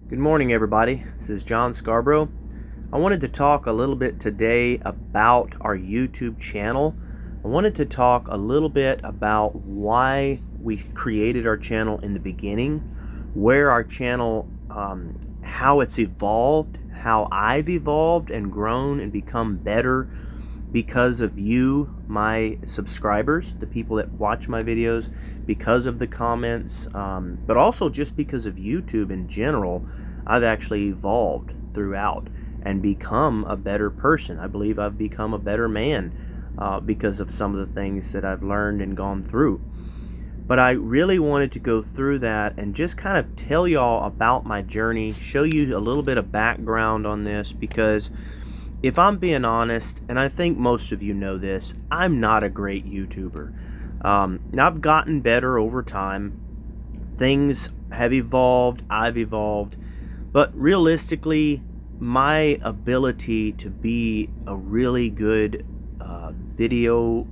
Good morning, everybody. This is John Scarborough. I wanted to talk a little bit today about our YouTube channel. I wanted to talk a little bit about why we created our channel in the beginning, where our channel, how it's evolved, how I've evolved and grown and become better because of you, my subscribers, the people that watch my videos, because of the comments, but also just because of YouTube in general. I've actually evolved throughout and become a better person. I believe I've become a better man because of some of the things that I've learned and gone through. But I really wanted to go through that and just kind of tell y'all about my journey, show you a little bit of background on this, because if I'm being honest, and I think most of you know this, I'm not a great YouTuber. I've gotten better over time. Things have evolved, I've evolved, but realistically, my ability to be a really good video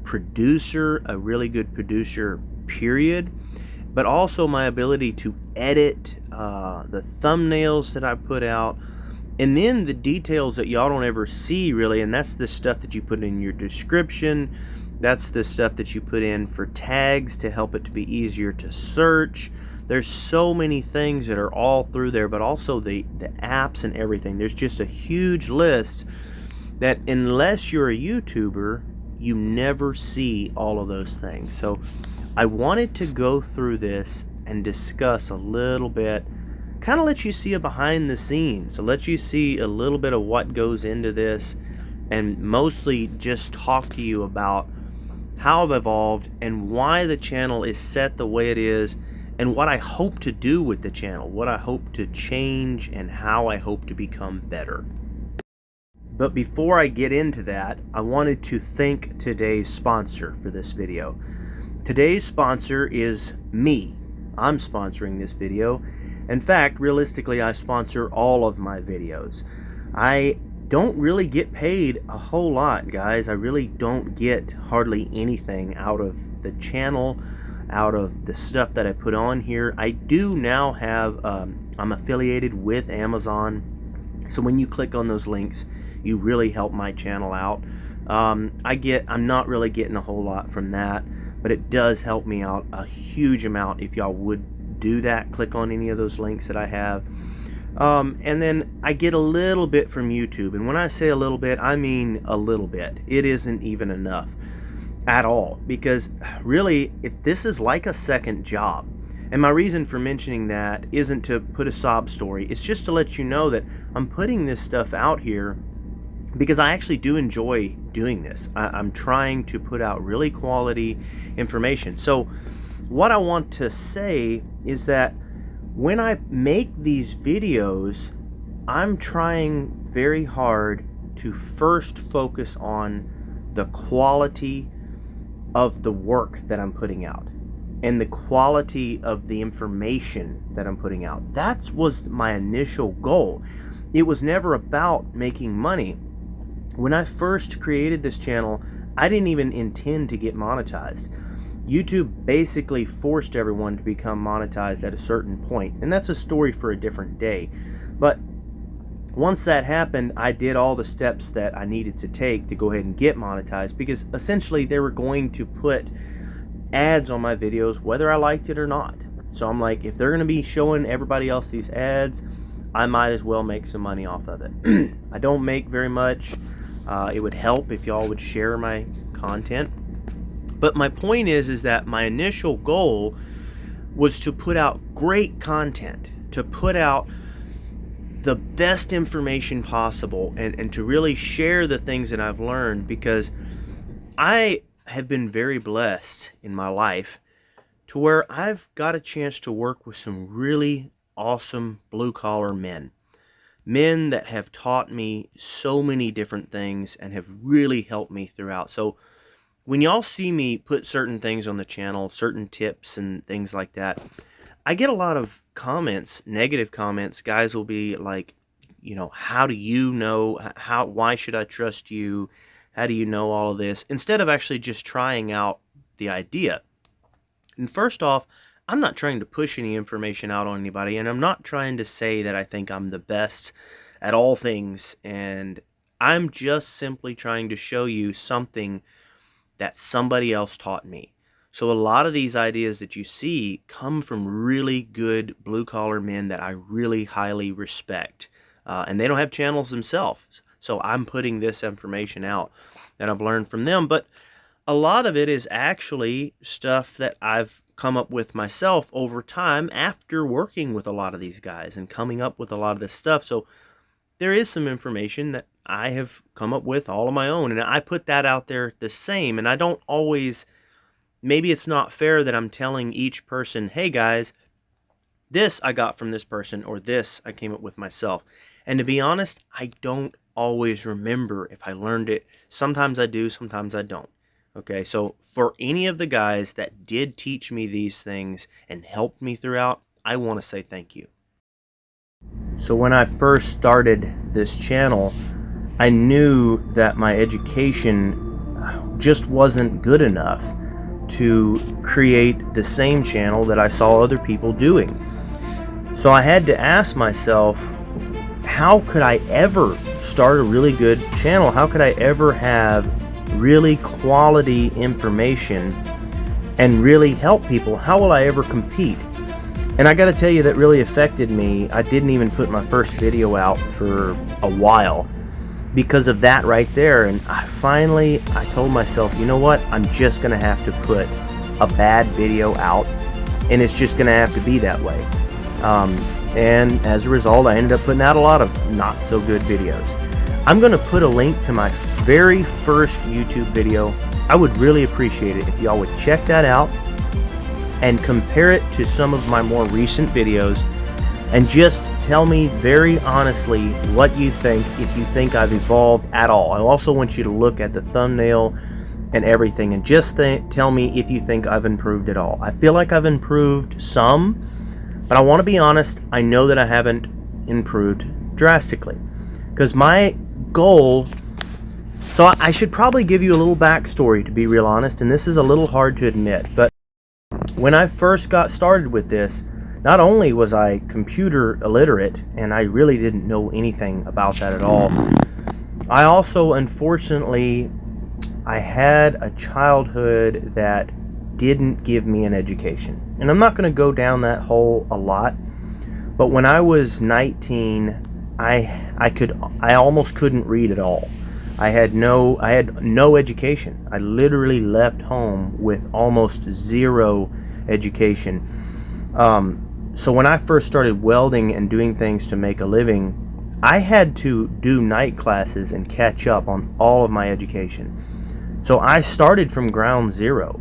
producer, a really good producer, period, but also my ability to edit the thumbnails that I put out, and then the details that y'all don't ever see really, and that's the stuff that you put in your description. That's the stuff that you put in for tags to help it to be easier to search. There's so many things that are all through there, but also the apps and everything. There's just a huge list that unless you're a YouTuber, you never see all of those things. So I wanted to go through this and discuss a little bit, kind of let you see a behind the scenes, let you see a little bit of what goes into this, and mostly just talk to you about how I've evolved and why the channel is set the way it is, and what I hope to do with the channel, what I hope to change, and how I hope to become better. But before I get into that, I wanted to thank today's sponsor for this video. Today's sponsor is me. I'm sponsoring this video. In fact, realistically, I sponsor all of my videos. I don't really get paid a whole lot, guys. I really don't get hardly anything out of the channel, out of the stuff that I put on here. I do now have, I'm affiliated with Amazon. So when you click on those links, you really help my channel out. I'm not really getting a whole lot from that, but it does help me out a huge amount if y'all would do that. Click on any of those links that I have. And then I get a little bit from YouTube, and when I say a little bit, I mean a little bit. It isn't even enough at all, because really this is like a second job. And my reason for mentioning that isn't to put a sob story, it's just to let you know that I'm putting this stuff out here because I actually do enjoy doing this. I'm trying to put out really quality information. So what I want to say is that when I make these videos, I'm trying very hard to first focus on the quality of the work that I'm putting out and the quality of the information that I'm putting out. That was my initial goal. It was never about making money. When I first created this channel, I didn't even intend to get monetized. YouTube basically forced everyone to become monetized at a certain point, and that's a story for a different day. But once that happened, I did all the steps that I needed to take to go ahead and get monetized, because essentially they were going to put ads on my videos whether I liked it or not. So I'm like, if they're going to be showing everybody else these ads, I might as well make some money off of it. I don't make very much. It would help if y'all would share my content. But my point is that my initial goal was to put out great content, to put out the best information possible, and to really share the things that I've learned, because I have been very blessed in my life to where I've got a chance to work with some really awesome blue-collar men. Men that have taught me so many different things and have really helped me throughout. So when y'all see me put certain things on the channel, certain tips and things like that, I get a lot of comments, negative comments. Guys will be like, how do you know? Why should I trust you? How do you know all of this? Instead of actually just trying out the idea. And first off, I'm not trying to push any information out on anybody, and I'm not trying to say that I think I'm the best at all things, and I'm just simply trying to show you something that somebody else taught me. So a lot of these ideas that you see come from really good blue-collar men that I really highly respect. And they don't have channels themselves. So I'm putting this information out that I've learned from them. But a lot of it is actually stuff that I've come up with myself over time after working with a lot of these guys and coming up with a lot of this stuff. So there is some information that I have come up with all on my own, and I put that out there the same. And I don't always, maybe it's not fair that I'm telling each person, hey guys, this I got from this person, or this I came up with myself. And to be honest, I don't always remember if I learned it. Sometimes I do, sometimes I don't. Okay, so for any of the guys that did teach me these things and helped me throughout, I want to say thank you. So when I first started this channel, I knew that my education just wasn't good enough to create the same channel that I saw other people doing. So I had to ask myself, how could I ever start a really good channel? How could I ever have really quality information and really help people? How will I ever compete? And I gotta tell you, that really affected me. I didn't even put my first video out for a while because of that right there. And I told myself, you know what? I'm just gonna have to put a bad video out, and it's just gonna have to be that way. And as a result, I ended up putting out a lot of not so good videos. I'm gonna put a link to my very first YouTube video. I would really appreciate it if y'all would check that out and compare it to some of my more recent videos, and just tell me very honestly what you think, if you think I've evolved at all. I also want you to look at the thumbnail and everything, and just tell me if you think I've improved at all. I feel like I've improved some, but I want to be honest, I know that I haven't improved drastically. Because my goal, so I should probably give you a little backstory, to be real honest, and this is a little hard to admit, but when I first got started with this, not only was I computer illiterate, and I really didn't know anything about that at all, I also, unfortunately, I had a childhood that didn't give me an education. And I'm not going to go down that hole a lot, but when I was 19, I almost couldn't read at all. I had no education. I literally left home with almost zero education. So when I first started welding and doing things to make a living, I had to do night classes and catch up on all of my education. So I started from ground zero.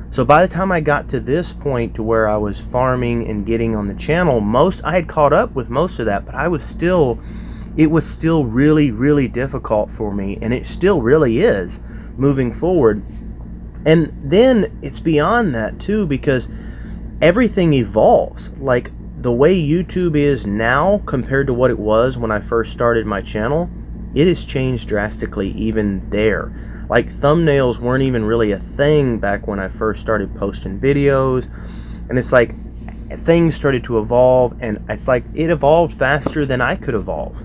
So by the time I got to this point to where I was farming and getting on the channel, I had caught up with most of that, but it was still really, really difficult for me, and it still really is moving forward. And then it's beyond that too, because everything evolves. Like the way YouTube is now compared to what it was when I first started my channel, it has changed drastically even there. Like thumbnails weren't even really a thing back when I first started posting videos, and it's like things started to evolve, and it's like it evolved faster than I could evolve.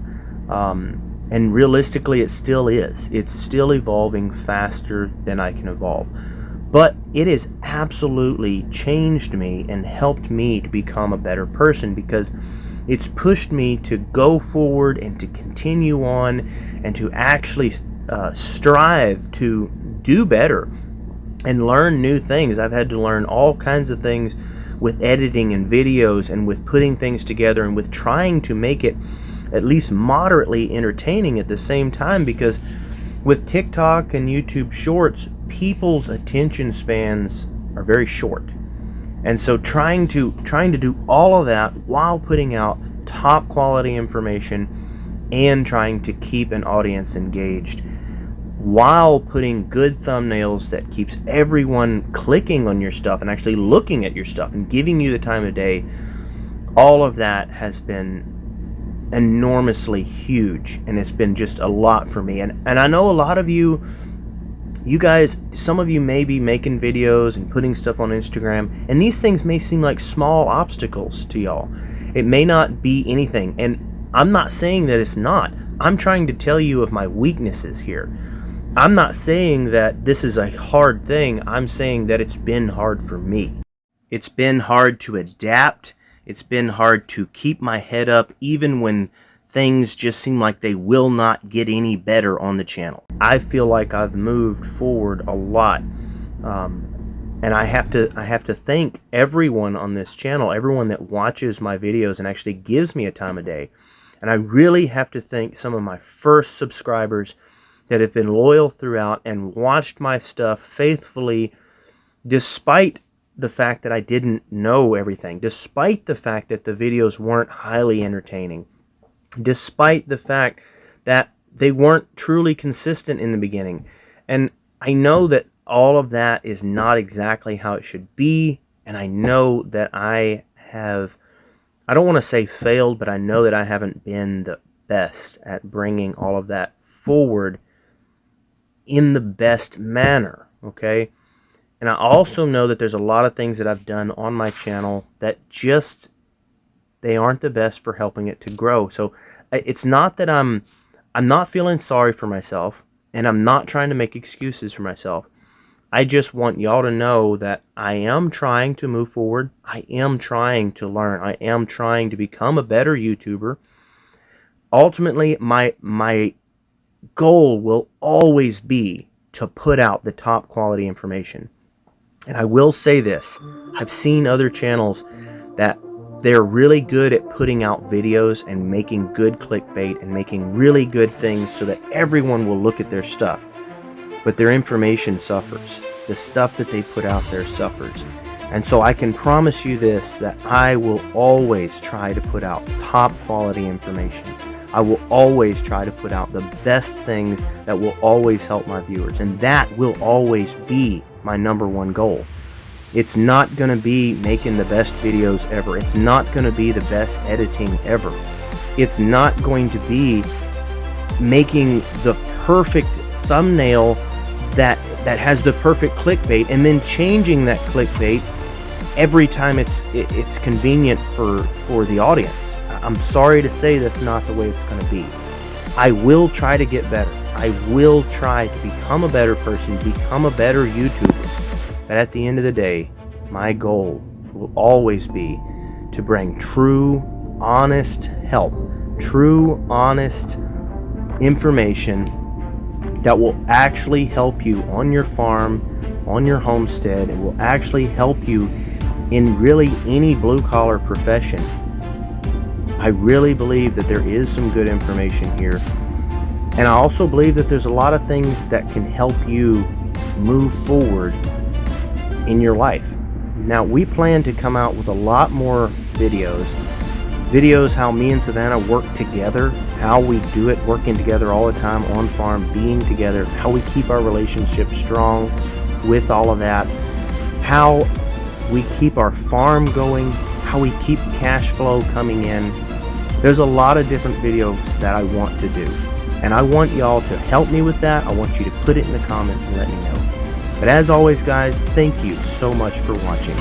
And realistically, it still is. It's still evolving faster than I can evolve. But it has absolutely changed me and helped me to become a better person, because it's pushed me to go forward and to continue on and to actually strive to do better and learn new things. I've had to learn all kinds of things with editing and videos and with putting things together and with trying to make it at least moderately entertaining at the same time, because with TikTok and YouTube Shorts, people's attention spans are very short. And so trying to do all of that while putting out top quality information and trying to keep an audience engaged while putting good thumbnails that keeps everyone clicking on your stuff and actually looking at your stuff and giving you the time of day, all of that has been enormously huge, and it's been just a lot for me. And I know a lot of you You guys, some of you may be making videos and putting stuff on Instagram, and these things may seem like small obstacles to y'all. It may not be anything, and I'm not saying that it's not. I'm trying to tell you of my weaknesses here. I'm not saying that this is a hard thing. I'm saying that it's been hard for me. It's been hard to adapt. It's been hard to keep my head up even when things just seem like they will not get any better on the channel. I feel like I've moved forward a lot. And I have to thank everyone on this channel, everyone that watches my videos and actually gives me a time of day. And I really have to thank some of my first subscribers that have been loyal throughout and watched my stuff faithfully, despite the fact that I didn't know everything, despite the fact that the videos weren't highly entertaining, despite the fact that they weren't truly consistent in the beginning. And I know that all of that is not exactly how it should be, and I know that I don't want to say failed, but I know that I haven't been the best at bringing all of that forward in the best manner, okay? And I also know that there's a lot of things that I've done on my channel that they aren't the best for helping it to grow. So it's not that I'm not feeling sorry for myself, and I'm not trying to make excuses for myself. I just want y'all to know that I am trying to move forward. I am trying to learn. I am trying to become a better YouTuber. Ultimately, my goal will always be to put out the top quality information. And I will say this, I've seen other channels that they're really good at putting out videos and making good clickbait and making really good things so that everyone will look at their stuff. But their information suffers. The stuff that they put out there suffers. And so I can promise you this, that I will always try to put out top quality information. I will always try to put out the best things that will always help my viewers. And that will always be my #1 goal. It's not going to be making the best videos ever. It's not going to be the best editing ever. It's not going to be making the perfect thumbnail that has the perfect clickbait and then changing that clickbait every time it's convenient for the audience. I'm sorry to say that's not the way it's going to be. I will try to get better. I will try to become a better person, become a better YouTuber. But at the end of the day, my goal will always be to bring true, honest help, true, honest information that will actually help you on your farm, on your homestead, and will actually help you in really any blue-collar profession. I really believe that there is some good information here. And I also believe that there's a lot of things that can help you move forward in your life. Now, we plan to come out with a lot more videos how me and Savannah work together, how we do it working together all the time on farm, being together, how we keep our relationship strong with all of that, how we keep our farm going, how we keep cash flow coming in. There's a lot of different videos that I want to do, and I want y'all to help me with that. I want you to put it in the comments and let me know. But as always, guys, thank you so much for watching.